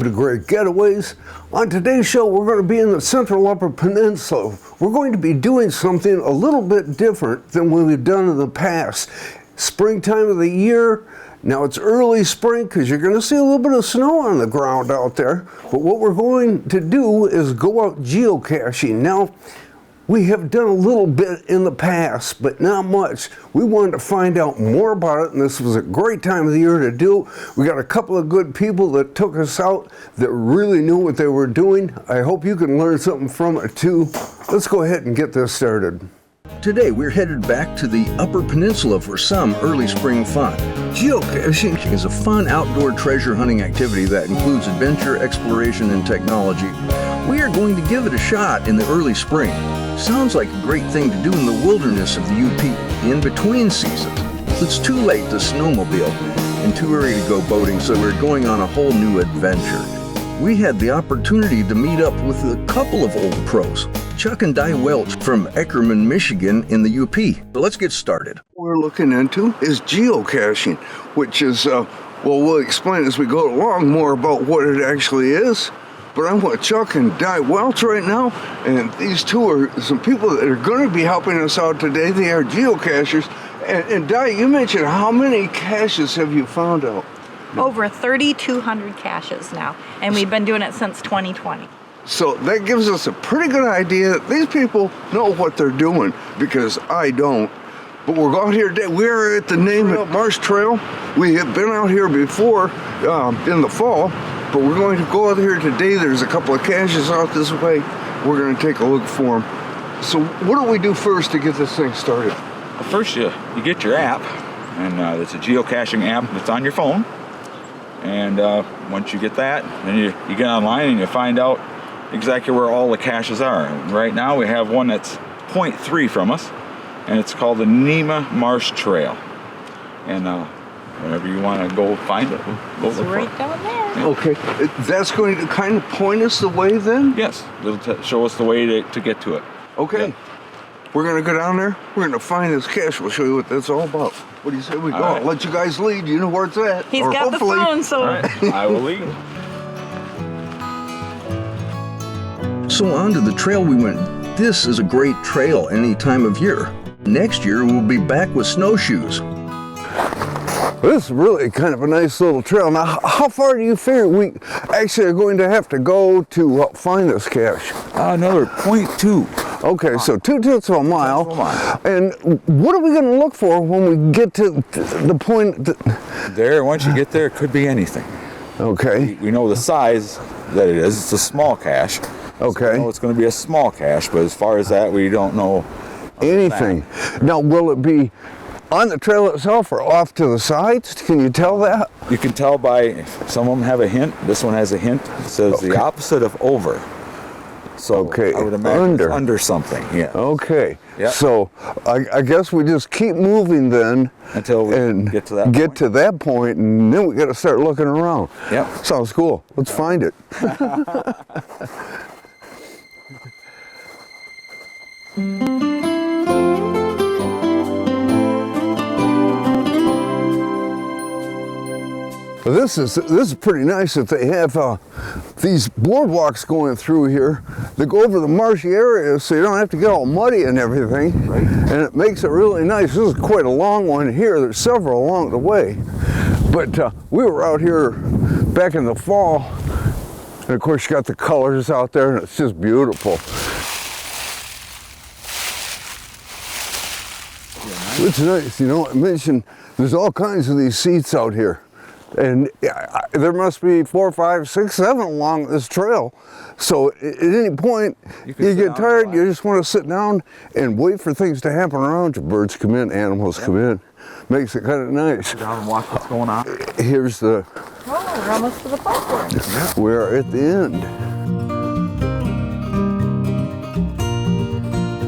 to Great Getaways. On today's show, we're going to be in the central Upper Peninsula. We're going to be doing something a little bit different than what we've done in the past. Springtime of the year. Now it's early spring because you're going to see a little bit of snow on the ground out there. But what we're going to do is go out geocaching. Now, we have done a little bit in the past, but not much. We wanted to find out more about it, and this was a great time of the year to do it. We got a couple of good people that took us out that really knew what they were doing. I hope you can learn something from it too. Let's go ahead and get this started. Today we're headed back to the Upper Peninsula for some early spring fun. Geocaching is a fun outdoor treasure hunting activity that includes adventure, exploration, and technology. We are going to give it a shot in the early spring. Sounds like a great thing to do in the wilderness of the UP in between seasons. It's too late to snowmobile and too early to go boating, so we're going on a whole new adventure. We had the opportunity to meet up with a couple of old pros, Chuck and Di Welch from Eckerman, Michigan in the UP. So let's get started. What we're looking into is geocaching, which is, well, we'll explain as we go along more about what it actually is. But I'm with Chuck and Di Welch right now, and these two are some people that are going to be helping us out today. They are geocachers. And Di, you mentioned how many caches have you found out? Over 3,200 caches now, and we've been doing it since 2020. So that gives us a pretty good idea that these people know what they're doing, because I don't. But we're out here today. We are at the Nahma Marsh Trail. We have been out here before in the fall. But we're going to go out here today. There's a couple of caches out this way. We're going to take a look for them. So what do we do first to get this thing started? Well, first you get your app, and it's a geocaching app that's on your phone. And once you get that, then you get online and you find out exactly where all the caches are. And right now we have one that's 0.3 from us, and it's called the Nahma Marsh Trail. And whenever you want to go find it, go It's look right for it. down there. Okay, that's going to kind of point us the way then? Yes, it'll show us the way to get to it. Okay, Yep. We're going to go down there. We're going to find this cache. We'll show you what that's all about. What do you say we go? All right. I'll let you guys lead. You know where it's at. He's Or got the hopefully. phone, so All right, I will lead. So onto the trail we went. This is a great trail any time of year. Next year we'll be back with snowshoes. This is really kind of a nice little trail. Now, how far do you figure we actually are going to have to go to find this cache? Another 0.2. Okay, so 2/10 of a mile. 2/10 of a mile. And what are we going to look for when we get to the point that... There, once you get there, it could be anything. Okay. We know the size that it is. It's a small cache. Okay. So we know it's going to be a small cache, but as far as that, we don't know Anything. Now, will it be on the trail itself or off to the sides? Can you tell that? You can tell by, some of them have a hint. This one has a hint. It says the opposite of over. So Okay, I would imagine under. it's under something. Yeah. Okay. Yep. So I guess we just keep moving then Until we and get to that point. to that point, and then we got to start looking around. Yep. Sounds cool. Let's find it. This is pretty nice that they have these boardwalks going through here that go over the marshy areas, so you don't have to get all muddy and everything. Right. And it makes it really nice. This is quite a long one here. There's several along the way. But we were out here back in the fall, and of course you got the colors out there, and it's just beautiful. It's nice, you know. I mentioned there's all kinds of these seats out here. And there must be 4, 5, 6, 7 along this trail. So at any point you get tired, you just want to sit down and wait for things to happen around you. Birds come in, animals come in. Makes it kind of nice. Sit down and watch what's going on. Here's the... Oh, we're almost to the platform. We're at the end.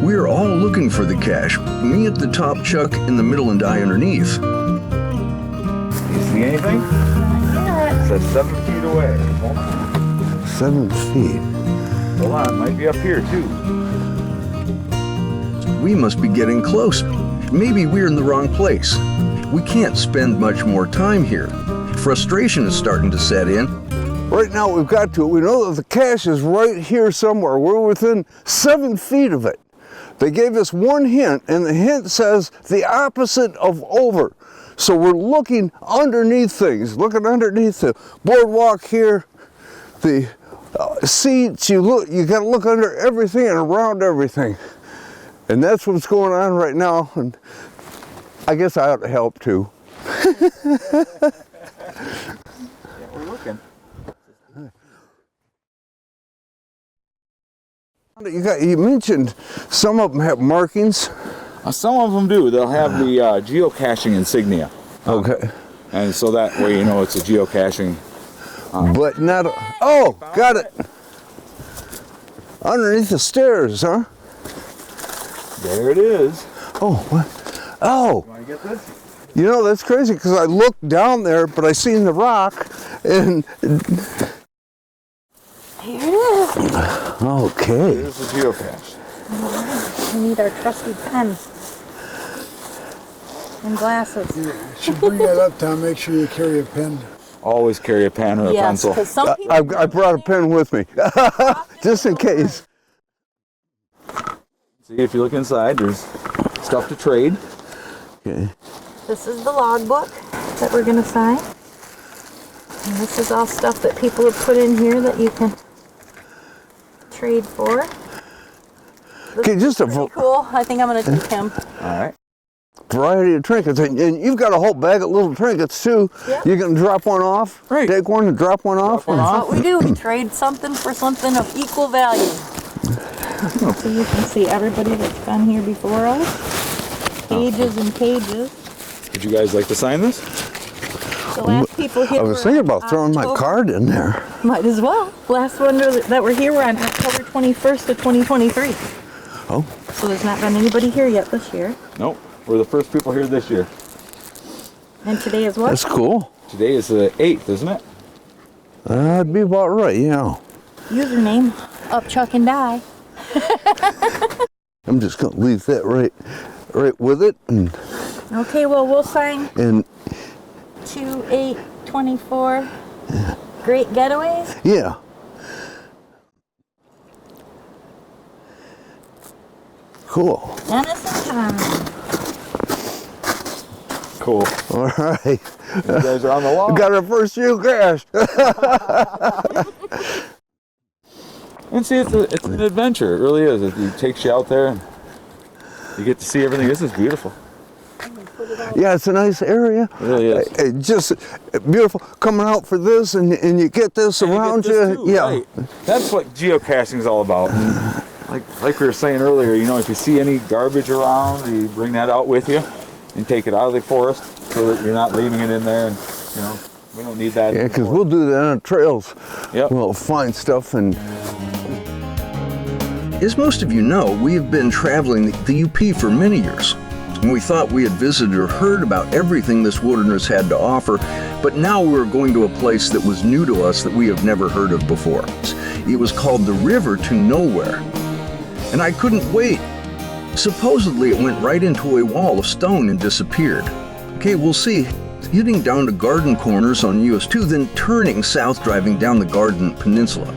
We're all looking for the cache. Me at the top, Chuck in the middle, and I underneath. You see anything? It says 7 feet away. Hold on. 7 feet. Hold on, it might be up here too. We must be getting close. Maybe we're in the wrong place. We can't spend much more time here. Frustration is starting to set in. Right now we've got to it. We know that the cache is right here somewhere. We're within 7 feet of it. They gave us one hint, and the hint says the opposite of over. So we're looking underneath things, looking underneath the boardwalk here, the seats. You got to look under everything and around everything. And that's what's going on right now. And I guess I ought to help too. Yeah, we're looking. You mentioned some of them have markings. Some of them do. They'll have the geocaching insignia. Okay. And so that way you know it's a geocaching. But not, oh, got it. Underneath the stairs, huh? There it is. Oh, what? Oh. You want to get this? You know, that's crazy because I looked down there, but I seen the rock and... Here it is. Okay. Here's the geocache. We need our trusty pen and glasses. You should bring that up, Tom. Make sure you carry a pen. Always carry a pen or a Yes, pencil. because some people... I brought a pen with me, just in case. See, if you look inside, there's stuff to trade. Okay. This is the logbook that we're going to sign. And this is all stuff that people have put in here that you can trade for. This Okay, just a is pretty cool. I think I'm going to take him. All right. variety of trinkets, and you've got a whole bag of little trinkets too. Yep. You can drop one off, Right. take one and drop one off. one off. That's what we do. We trade something for something of equal value. So you can see everybody that's been here before us. Cages and cages. Would you guys like to sign this? The last people here I was were thinking on about throwing my October- card in there. Might as well. Last one that were here were on October 21st of 2023. Oh, So there's not been anybody here yet this year. Nope. We're the first people here this year. And today is what? that's cool. Today is the 8th, isn't it? That'd be about right, yeah. Username, Up Chuck and Die. I'm just gonna leave that right with it, and Okay, well, we'll sign 2/8/24 Great Getaways. yeah. Cool. Dennis and Tom. Cool. All right. You guys are on the wall. We got our first geocache. And see, it's an adventure. It really is. It takes you out there and you get to see everything. This is beautiful. Yeah, it's a nice area. It really is. Just beautiful. Coming out for this, and you get this And around get this you. too, Yeah. right. That's what geocaching is all about. And like we were saying earlier, you know, if you see any garbage around, you bring that out with you and take it out of the forest so that you're not leaving it in there. And you know, we don't need that. Yeah, because anymore. we'll do that on trails. Yep. We'll find stuff and. As most of you know, we have been traveling the UP for many years. And we thought we had visited or heard about everything this wilderness had to offer, but now we were going to a place that was new to us that we have never heard of before. It was called the River to Nowhere. And I couldn't wait. Supposedly it went right into a wall of stone and disappeared. Okay, we'll see. Heading down to Garden Corners on US 2, then turning south driving down the Garden Peninsula.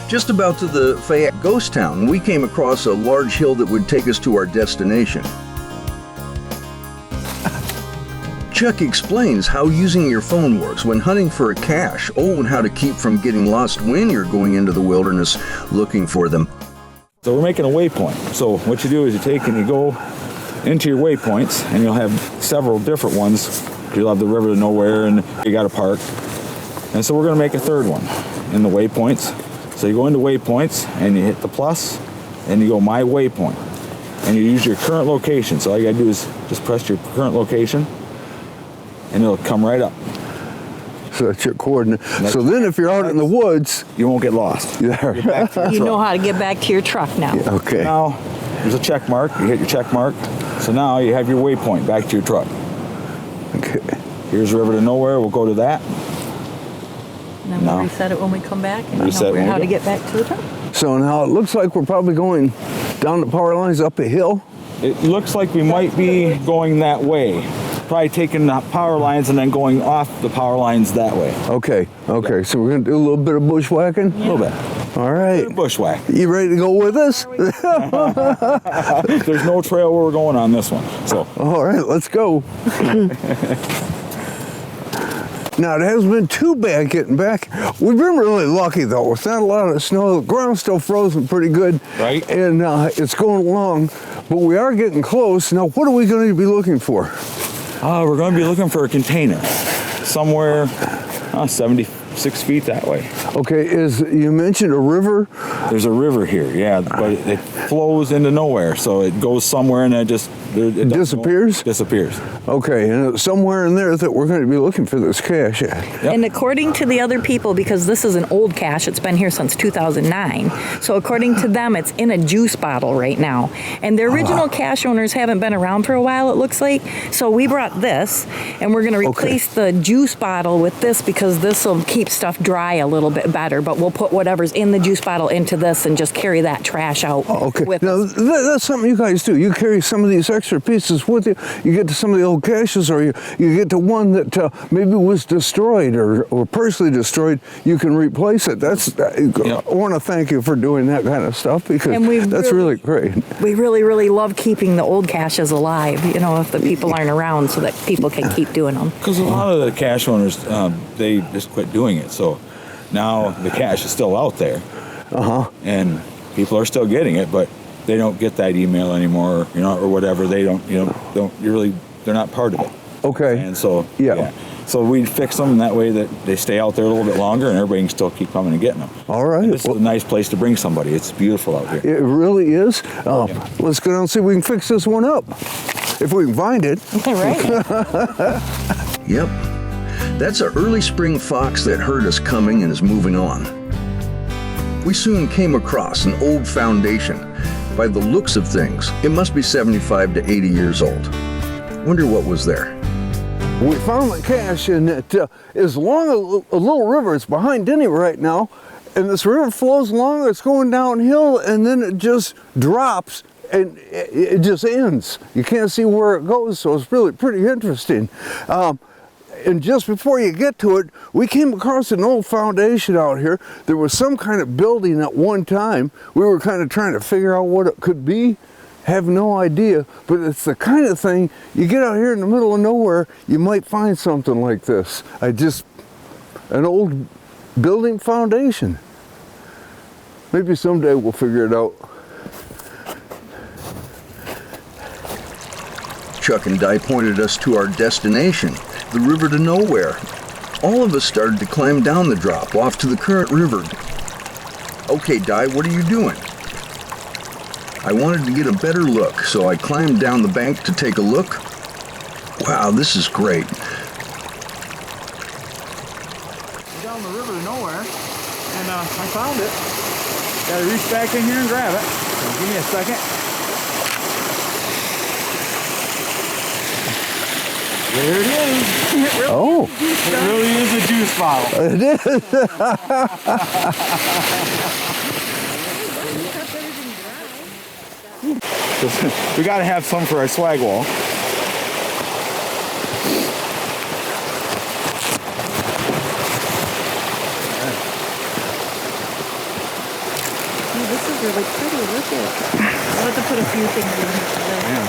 Just about to the Fayette ghost town, we came across a large hill that would take us to our destination. Chuck explains how using your phone works when hunting for a cache, and how to keep from getting lost when you're going into the wilderness looking for them. So we're making a waypoint. So what you do is you take and you go into your waypoints, and you'll have several different ones. You'll have the River to Nowhere, and you got a park. And so we're going to make a third one in the waypoints. So you go into waypoints, and you hit the plus, and you go My Waypoint. And you use your current location. So all you got to do is just press your current location, and it'll come right up. So that's your coordinate. So then if you're out in the woods, You won't get lost. there. Get back to your You truck. know how to get back to your truck now. Okay. Now, there's a check mark. You hit your check mark. So now you have your waypoint back to your truck. Okay. Here's River to Nowhere. We'll go to that. And then we'll No. reset it when we come back and Reset know when we how to go. get back to the truck. So now it looks like we're probably going down the power lines up a hill. It looks like we might be going that way. probably taking the power lines and then going off the power lines that way. Okay, okay. So we're gonna do a little bit of bushwhacking? A little bit. All right. Bushwhack. You ready to go with us? There's no trail where we're going on this one. So. All right, let's go. Now, it hasn't been too bad getting back. We've been really lucky, though. It's not a lot of snow. The ground's still frozen pretty good. Right. And it's going along, but we are getting close. Now, what are we going to be looking for? We're going to be looking for a container somewhere 76 feet that way. Okay, you mentioned a river? There's a river here, yeah, but it flows into nowhere, so it goes somewhere and it disappears? Disappears. Okay, and it's somewhere in there that we're going to be looking for this cache at. Yep. And according to the other people, because this is an old cache, it's been here since 2009. So according to them, it's in a juice bottle right now. And the original cache owners haven't been around for a while, it looks like. So we brought this, and we're going to replace the juice bottle with this because this will keep stuff dry a little bit better. But we'll put whatever's in the juice bottle into this and just carry that trash out. Okay, with now us. that's something you guys do. You carry some of these extra pieces with you. You get to some of the old caches, or you get to one that maybe was destroyed or partially destroyed. You can replace it. I want to thank you for doing that kind of stuff because that's really great. We really, really love keeping the old caches alive, you know, if the people aren't around so that people can keep doing them. Because a lot of the cache owners, they just quit doing it. So now the cache is still out there. And people are still getting it, but they don't get that email anymore, you know, or whatever. They don't, they're not part of it. Okay. And so, yeah. So we fix them that way that they stay out there a little bit longer and everybody can still keep coming and getting them. All right. And this is a nice place to bring somebody. It's beautiful out here. It really is. Let's go down and see if we can fix this one up. If we can find it. Right. Yep. That's an early spring fox that heard us coming and is moving on. We soon came across an old foundation. By the looks of things, it must be 75 to 80 years old. Wonder what was there. We found the cache, and it is along a little river. It's behind Denny right now, and this river flows along. It's going downhill, and then it just drops, and it just ends. You can't see where it goes, so it's really pretty interesting. And just before you get to it, we came across an old foundation out here. There was some kind of building at one time. We were kind of trying to figure out what it could be. Have no idea, but it's the kind of thing, you get out here in the middle of nowhere, you might find something like this. An old building foundation. Maybe someday we'll figure it out. Chuck and Di pointed us to our destination, the river to nowhere. All of us started to climb down the drop off to the current river. Okay, Di, what are you doing? I wanted to get a better look, so I climbed down the bank to take a look. Wow, this is great. Down the river to nowhere, and I found it. Gotta reach back in here and grab it. So give me a second. There it is. It really is a juice bottle. It is. We gotta have some for our swag wall. This is really pretty. Look at it. I'll have to put a few things in here.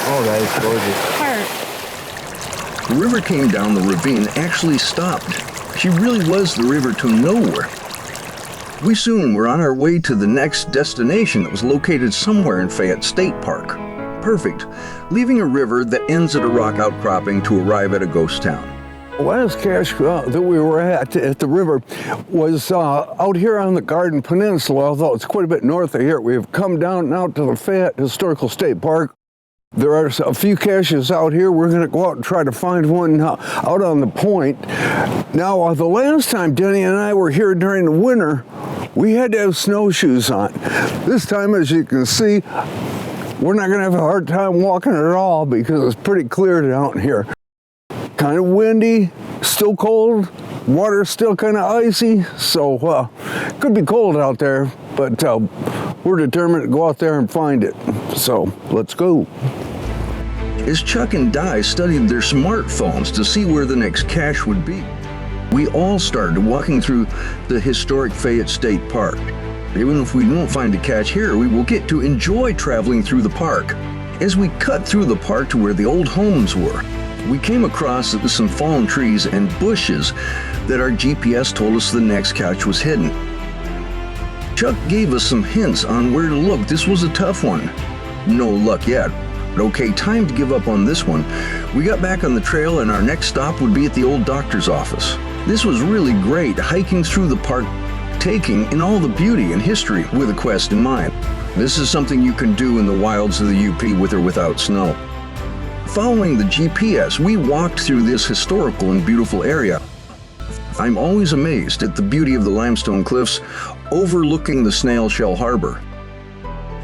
Oh, that is gorgeous. Heart. The river came down the ravine and actually stopped. She really was the river to nowhere. We soon were on our way to the next destination that was located somewhere in Fayette State Park. Perfect, leaving a river that ends at a rock outcropping to arrive at a ghost town. The last cache that we were at the river was out here on the Garden Peninsula, although it's quite a bit north of here. We've come down now to the Fayette Historical State Park. There are a few caches out here. We're going to go out and try to find one out on the point. Now, the last time Denny and I were here during the winter, we had to have snowshoes on. This time, as you can see, we're not going to have a hard time walking at all because it's pretty clear down here. Kind of windy, still cold, water's still kind of icy, so could be cold out there, but we're determined to go out there and find it. So let's go. as Chuck and Di studied their smartphones to see where the next cache would be. We all started walking through the historic Fayette State Park. Even if we don't find a cache here, we will get to enjoy traveling through the park. As we cut through the park to where the old homes were, we came across some fallen trees and bushes that our GPS told us the next cache was hidden. Chuck gave us some hints on where to look. This was a tough one. No luck yet. Okay, time to give up on this one. We got back on the trail and our next stop would be at the old doctor's office. This was really great, hiking through the park, taking in all the beauty and history with a quest in mind. This is something you can do in the wilds of the UP with or without snow. Following the GPS, we walked through this historical and beautiful area. I'm always amazed at the beauty of the limestone cliffs overlooking the Snail Shell Harbor.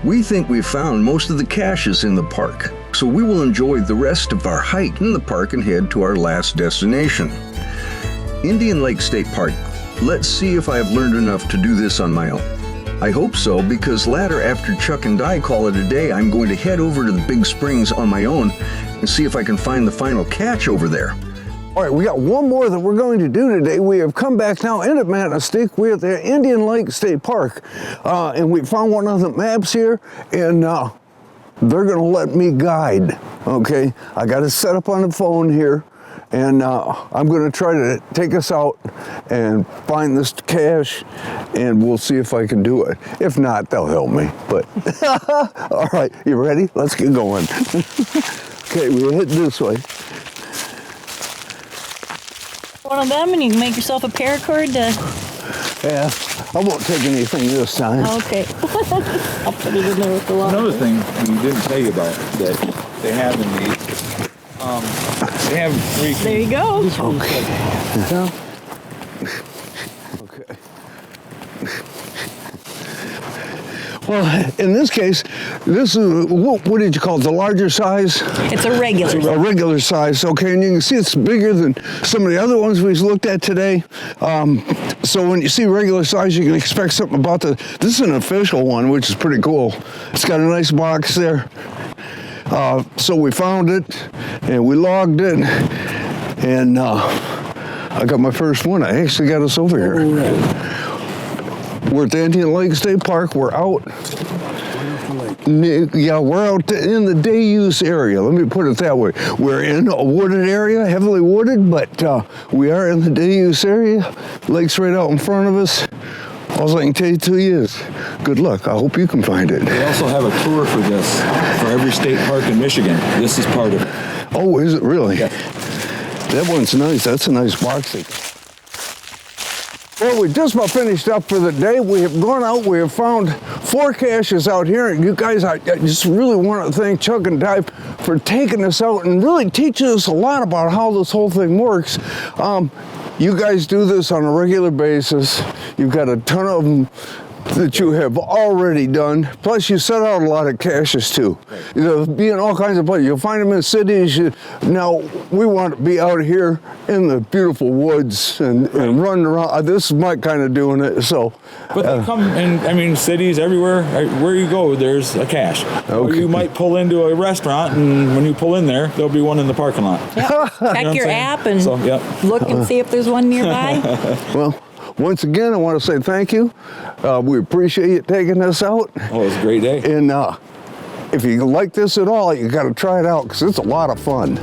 We think we've found most of the caches in the park, so we will enjoy the rest of our hike in the park and head to our last destination, Indian Lake State Park. Let's see if I have learned enough to do this on my own. I hope so, because later, after Chuck and Di call it a day, I'm going to head over to the Big Springs on my own and see if I can find the final cache over there. All right, we got one more that we're going to do today. We have come back now into Manistique. We're at the Indian Lake State Park, and we found one of the maps here, and they're going to let me guide, okay? I got it set up on the phone here, and I'm going to try to take us out and find this cache, and we'll see if I can do it. If not, they'll help me, but all right, you ready? Let's get going. Okay, we'll head this way. One of them, and you can make yourself a paracord to... Yeah, I won't take anything this time. Okay. I'll put it in there with the log. Another thing we didn't tell you about that they have in these, they have three. There you go. Okay. Okay. Well, in this case, this is, what did you call it, the larger size? It's a regular. A regular size, okay, and you can see it's bigger than some of the other ones we've looked at today. So when you see regular size, you can expect something about this is an official one, which is pretty cool. It's got a nice box there. So we found it, and we logged it, and I got my first one. I actually got us over here. We're at the Indian Lake State Park. We're out. Yeah, we're out in the day use area. Let me put it that way. We're in a wooded area, heavily wooded, but we are in the day use area. Lake's right out in front of us. All I can tell you is, good luck. I hope you can find it. They also have a tour for this, for every state park in Michigan. This is part of it. Oh, is it really? Yeah. That one's nice. That's a nice box. Well, we just about finished up for the day. We have gone out. We have found 4 caches out here. And you guys, I just really want to thank Chuck and Di for taking us out and really teaching us a lot about how this whole thing works. You guys do this on a regular basis. You've got a ton of them that you have already done. Plus, you set out a lot of caches too. You'll be in all kinds of places. You'll find them in cities. Now, we want to be out here in the beautiful woods and running around. This is my kind of doing it. So, but they come in. I mean, cities everywhere. Where you go, there's a cache. Okay. Or you might pull into a restaurant, and when you pull in there, there'll be one in the parking lot. Yeah. Check your app and look and see if there's one nearby. Well, once again, I want to say thank you. We appreciate you taking us out. Oh, it was a great day. And if you like this at all, you got to try it out because it's a lot of fun.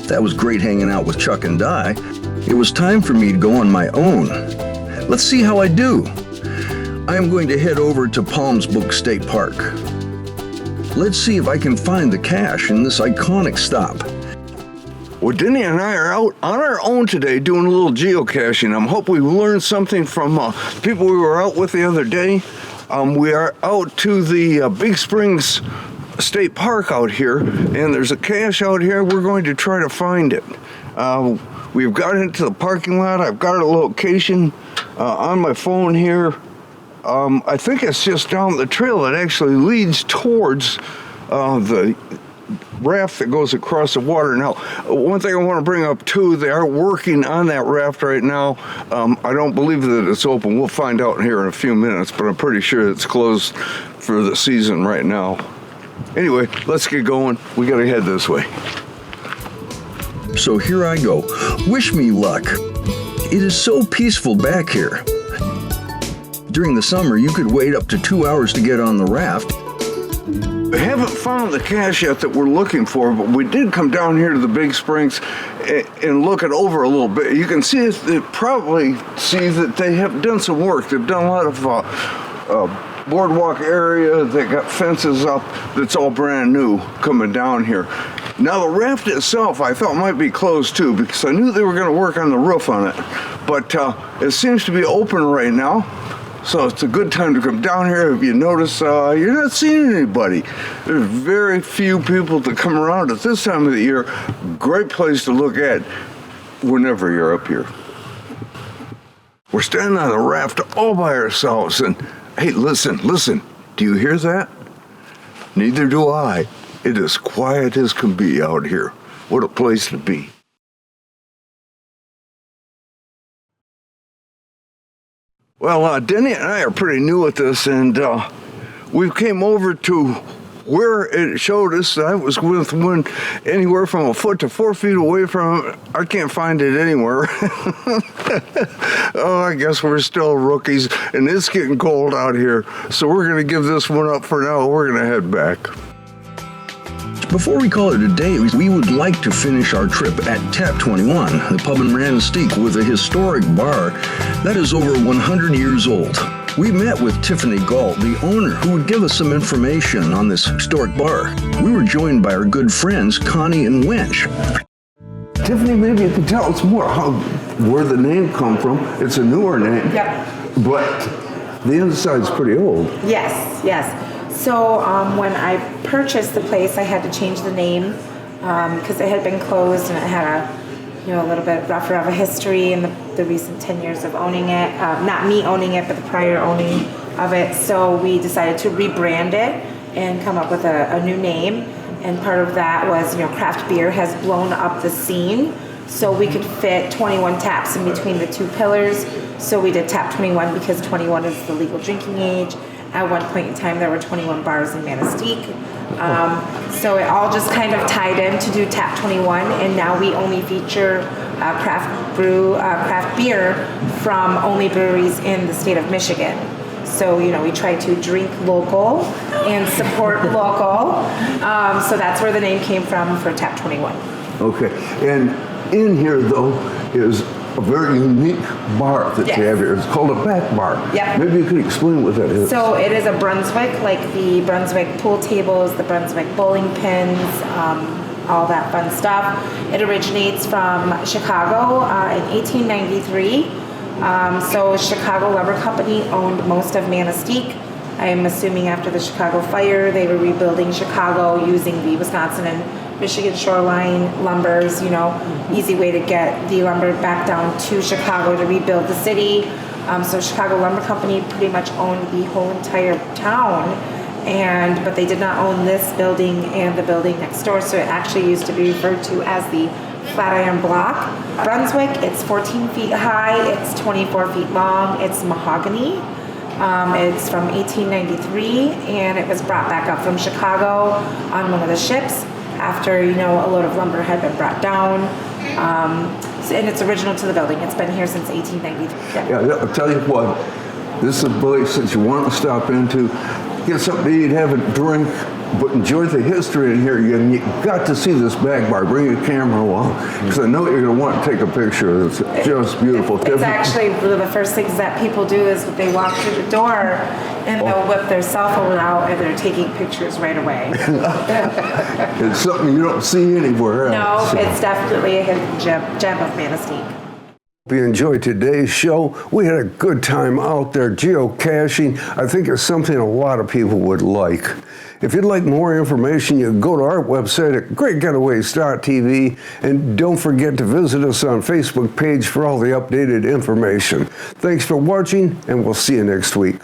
That was great hanging out with Chuck and Di. It was time for me to go on my own. Let's see how I do. I am going to head over to Palms Book State Park. Let's see if I can find the cache in this iconic stop. Well, Denny and I are out on our own today doing a little geocaching. I hope we learned something from people we were out with the other day. We are out to the Big Springs State Park out here, and there's a cache out here. We're going to try to find it. We've got into the parking lot. I've got a location on my phone here. I think it's just down the trail that actually leads towards the raft that goes across the water. Now, one thing I want to bring up too, they are working on that raft right now. I don't believe that it's open. We'll find out here in a few minutes, but I'm pretty sure it's closed for the season right now. Anyway, let's get going. We gotta head this way. So here I go. Wish me luck. It is so peaceful back here. During the summer, you could wait up to 2 hours to get on the raft. We haven't found the cache yet that we're looking for, but we did come down here to the Big Springs and look it over a little bit. You can see probably see that they have done some work. They've done a lot of boardwalk area. They got fences up. That's all brand new coming down here. Now the raft itself I thought might be closed too, because I knew they were going to work on the roof on it, but it seems to be open right now. So it's a good time to come down here. If you notice, you're not seeing anybody. There's very few people that come around at this time of the year. Great place to look at whenever you're up here. We're standing on a raft all by ourselves, and hey, listen. Do you hear that? Neither do I. It is quiet as can be out here. What a place to be. Well, Denny and I are pretty new at this, and we came over to where it showed us. I was with one anywhere from a foot to 4 feet away from it. I can't find it anywhere. Oh, I guess we're still rookies, and it's getting cold out here. So we're going to give this one up for now. We're going to head back. Before we call it a day, we would like to finish our trip at Tap 21, the pub in Manistique with a historic bar that is over 100 years old. We met with Tiffany Galt, the owner, who would give us some information on this historic bar. We were joined by our good friends, Connie and Winch. Tiffany, maybe you can tell us more where the name come from. It's a newer name. Yep. But the inside's pretty old. Yes. So when I purchased the place, I had to change the name because it had been closed and it had a little bit rougher of a history in the recent 10 years of owning it. Not me owning it, but the prior owning of it. So we decided to rebrand it and come up with a new name. And part of that was, craft beer has blown up the scene. So we could fit 21 taps in between the two pillars. So we did Tap 21 because 21 is the legal drinking age. At one point in time, there were 21 bars in Manistique. So it all just kind of tied in to do Tap 21, and now we only feature craft beer from only breweries in the state of Michigan. So, we try to drink local and support local. So that's where the name came from for Tap 21. Okay, and in here, though, is a very unique bar that you have here. It's called a back bar. Yep. Maybe you could explain what that is. So it is a Brunswick, like the Brunswick pool tables, the Brunswick bowling pins, all that fun stuff. It originates from Chicago in 1893. So Chicago Lumber Company owned most of Manistique. I'm assuming after the Chicago fire, they were rebuilding Chicago using the Wisconsin and Michigan shoreline lumbers, easy way to get the lumber back down to Chicago to rebuild the city. So Chicago Lumber Company pretty much owned the whole entire town, but they did not own this building and the building next door, so it actually used to be referred to as the Flatiron Block. Brunswick, it's 14 feet high, it's 24 feet long, it's mahogany. It's from 1893, and it was brought back up from Chicago on one of the ships after, a load of lumber had been brought down. And it's original to the building. It's been here since 1893. Yeah, I'll tell you what, this is a place that you want to stop into, get something to eat, have a drink, but enjoy the history in here. You got to see this back bar. Bring your camera along, because I know you're going to want to take a picture of this. It's just beautiful. It's actually one of the first things that people do is they walk through the door and they'll whip their cell phone out and they're taking pictures right away. It's something you don't see anywhere else. No, it's definitely a hidden gem of Manistique. Hope you enjoyed today's show. We had a good time out there geocaching. I think it's something a lot of people would like. If you'd like more information, you can go to our website at greatgetaways.tv, and don't forget to visit us on Facebook page for all the updated information. Thanks for watching, and we'll see you next week.